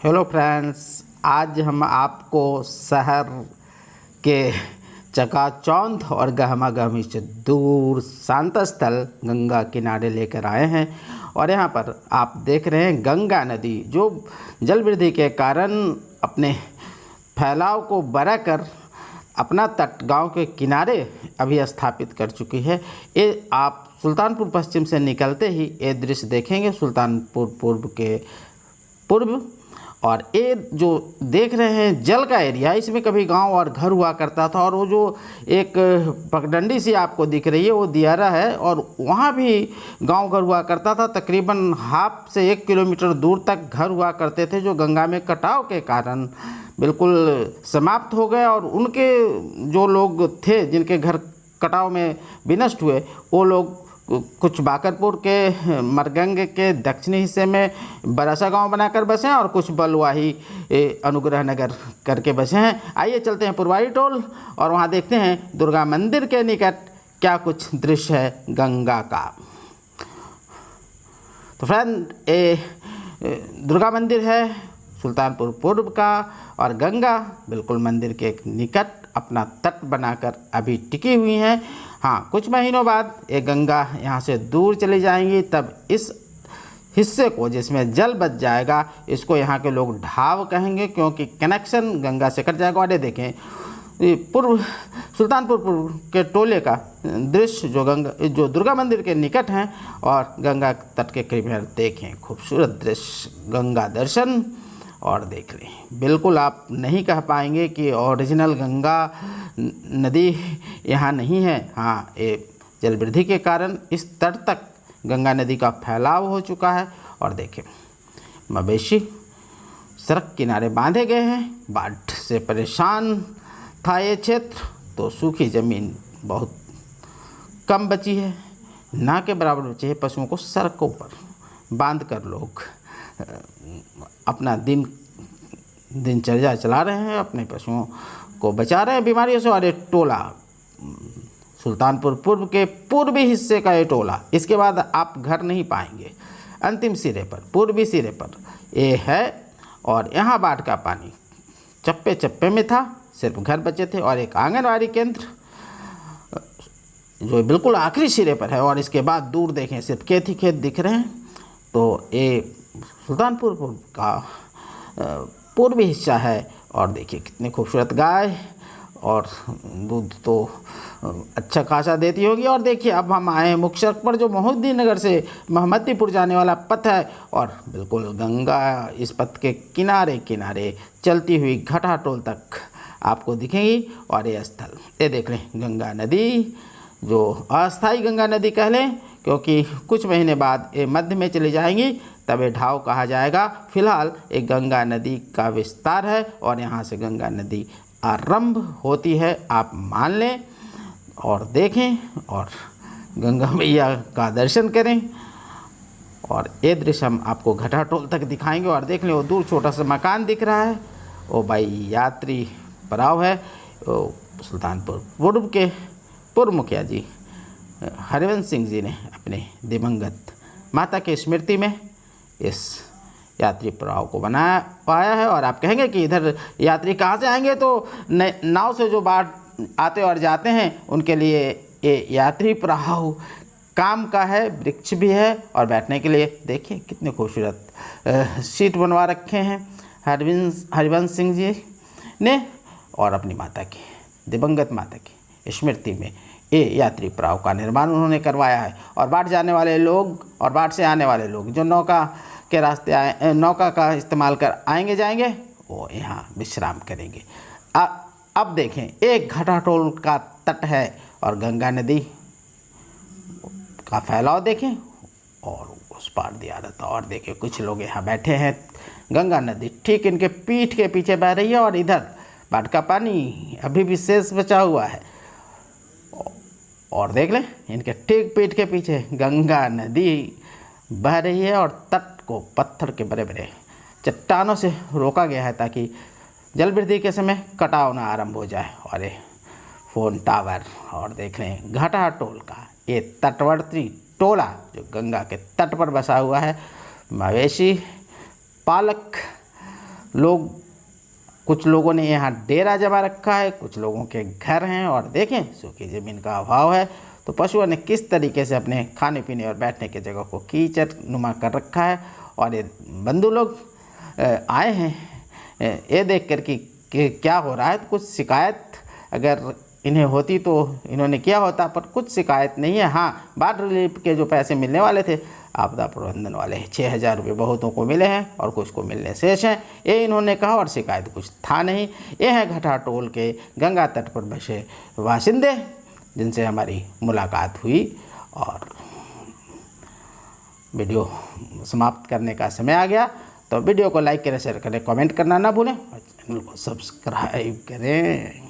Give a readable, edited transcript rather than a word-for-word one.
Hello friends, आज हम आपको शहर के चकाचौंध और गहमा गहमी से दूर शांत स्थल गंगा किनारे लेकर आए हैं। और यहाँ पर आप देख रहे हैं गंगा नदी जो जल वृद्धि के कारण अपने फैलाव को बढ़ाकर अपना तट गांव के किनारे अभी स्थापित कर चुकी है। ये आप सुल्तानपुर पश्चिम से निकलते ही ये दृश्य देखेंगे। सुल्तानपुर पूर्व के पूर्व और ये जो देख रहे हैं जल का एरिया, इसमें कभी गांव और घर हुआ करता था। और वो जो एक पगडंडी सी आपको दिख रही है वो दियारा है, और वहाँ भी गांव घर हुआ करता था। तकरीबन हाफ से 1 किलोमीटर दूर तक घर हुआ करते थे, जो गंगा में कटाव के कारण बिल्कुल समाप्त हो गए। और उनके जो लोग थे जिनके घर कटाव में विनष्ट हुए, वो लोग कुछ बाकरपुर के मरगंग के दक्षिणी हिस्से में बरासा गांव बनाकर बसे हैं और कुछ बलवाही अनुग्रह नगर करके बसे हैं। आइए चलते हैं पुरवारी टोल और वहां देखते हैं दुर्गा मंदिर के निकट क्या कुछ दृश्य है गंगा का। तो फ्रेंड, ये दुर्गा मंदिर है सुल्तानपुर पूर्व का, और गंगा बिल्कुल मंदिर के निकट अपना तट बनाकर अभी टिकी हुई हैं। हाँ, कुछ महीनों बाद ये गंगा यहाँ से दूर चली जाएंगी, तब इस हिस्से को जिसमें जल बच जाएगा इसको यहाँ के लोग ढाव कहेंगे, क्योंकि कनेक्शन गंगा से कट जाएगा। और ये देखें पूर्व सुल्तानपुर पूर्व के टोले का दृश्य जो दुर्गा मंदिर के निकट हैं और गंगा तट के करीब है। देखें खूबसूरत दृश्य, गंगा दर्शन और देख लें। बिल्कुल आप नहीं कह पाएंगे कि ओरिजिनल गंगा नदी यहाँ नहीं है। हाँ, ये जल वृद्धि के कारण इस तट तक गंगा नदी का फैलाव हो चुका है। और देखें मवेशी सड़क किनारे बांधे गए हैं। बाढ़ से परेशान था ये क्षेत्र, तो सूखी ज़मीन बहुत कम बची है, ना के बराबर बचे हैं। पशुओं को सड़कों पर बांध कर लोग अपना दिनचर्या चला रहे हैं, अपने पशुओं को बचा रहे हैं बीमारियों से। और ये टोला सुल्तानपुर पूर्व के पूर्वी हिस्से का ये टोला, इसके बाद आप घर नहीं पाएंगे। अंतिम सिरे पर, पूर्वी सिरे पर ये है। और यहाँ बाढ़ का पानी चप्पे चप्पे में था, सिर्फ घर बचे थे। और एक आंगनवाड़ी केंद्र जो बिल्कुल आखिरी सिरे पर है, और इसके बाद दूर देखें सिर्फ खेत ही खेत दिख रहे हैं। तो ये सुल्तानपुर का पूर्वी हिस्सा है। और देखिए कितनी खूबसूरत गाय, और दूध तो अच्छा खासा देती होगी। और देखिए अब हम आए हैं मुख्य सड़क पर, जो मोहिउद्दीन नगर से मोहम्मदीपुर जाने वाला पथ है। और बिल्कुल गंगा इस पथ के किनारे किनारे चलती हुई घटाटोल तक आपको दिखेंगी। और ये स्थल ये देख लें, गंगा नदी जो अस्थाई गंगा नदी कह लें, क्योंकि कुछ महीने बाद ये मध्य में चली जाएंगी, तब ये ढाव कहा जाएगा। फिलहाल एक गंगा नदी का विस्तार है और यहाँ से गंगा नदी आरंभ होती है, आप मान लें। और देखें और गंगा मैया का दर्शन करें। और ये दृश्य हम आपको घटाटोल तक दिखाएंगे। और देख लें वो दूर छोटा सा मकान दिख रहा है, वो भाई यात्री पड़ाव है। वो सुल्तानपुर पूर्व के पूर्व मुखिया जी हरिवंश सिंह जी ने अपने दिवंगत माता की स्मृति में इस यात्री पड़ाव को पाया है। और आप कहेंगे कि इधर यात्री कहाँ से आएंगे, तो नाव से जो बाढ़ आते और जाते हैं उनके लिए ये यात्री पड़ाव काम का है। वृक्ष भी है और बैठने के लिए देखिए कितने खूबसूरत सीट बनवा रखे हैं हरिवंश सिंह जी ने। और अपनी माता की, दिवंगत माता की स्मृति में ये यात्री पड़ाव का निर्माण उन्होंने करवाया है। और बाढ़ जाने वाले लोग और बाढ़ से आने वाले लोग जो नौका के रास्ते आए, नौका का इस्तेमाल कर आएंगे जाएंगे, वो यहाँ विश्राम करेंगे। अब देखें एक घटाटोल का तट है और गंगा नदी का फैलाव देखें, और उस पार दिया रहता। और देखें कुछ लोग यहाँ बैठे हैं, गंगा नदी ठीक इनके पीठ के पीछे बह रही है, और इधर बाढ़ का पानी अभी भी शेष बचा हुआ है। और देख लें इनके ठीक पीठ के पीछे गंगा नदी बह रही है, और तट को पत्थर के बड़े बड़े चट्टानों से रोका गया है ताकि जल वृद्धि के समय कटाव न आरंभ हो जाए। और ये फोन टावर, और देख लें घटाटोल का ये तटवर्ती टोला जो गंगा के तट पर बसा हुआ है। मवेशी पालक लोग, कुछ लोगों ने यहाँ डेरा जमा रखा है, कुछ लोगों के घर हैं और देखें सूखी ज़मीन का अभाव है। तो पशुओं ने किस तरीके से अपने खाने पीने और बैठने की जगह को कीचड़ नुमा कर रखा है। और ये बंधु लोग आए हैं ये देख कर कि क्या हो रहा है। तो कुछ शिकायत अगर इन्हें होती तो इन्होंने किया होता, पर कुछ शिकायत नहीं है। हाँ, बाढ़ रिलीफ के जो पैसे मिलने वाले थे आपदा प्रबंधन वाले 6,000 रुपये बहुतों को मिले हैं और कुछ को मिलने शेष हैं, ये इन्होंने कहा। और शिकायत कुछ था नहीं। ये हैं घटा टोल के गंगा तट पर बसे बाशिंदे जिनसे हमारी मुलाकात हुई। और वीडियो समाप्त करने का समय आ गया, तो वीडियो को लाइक करें, शेयर करें, कमेंट करना ना भूलें और चैनल को सब्सक्राइब करें।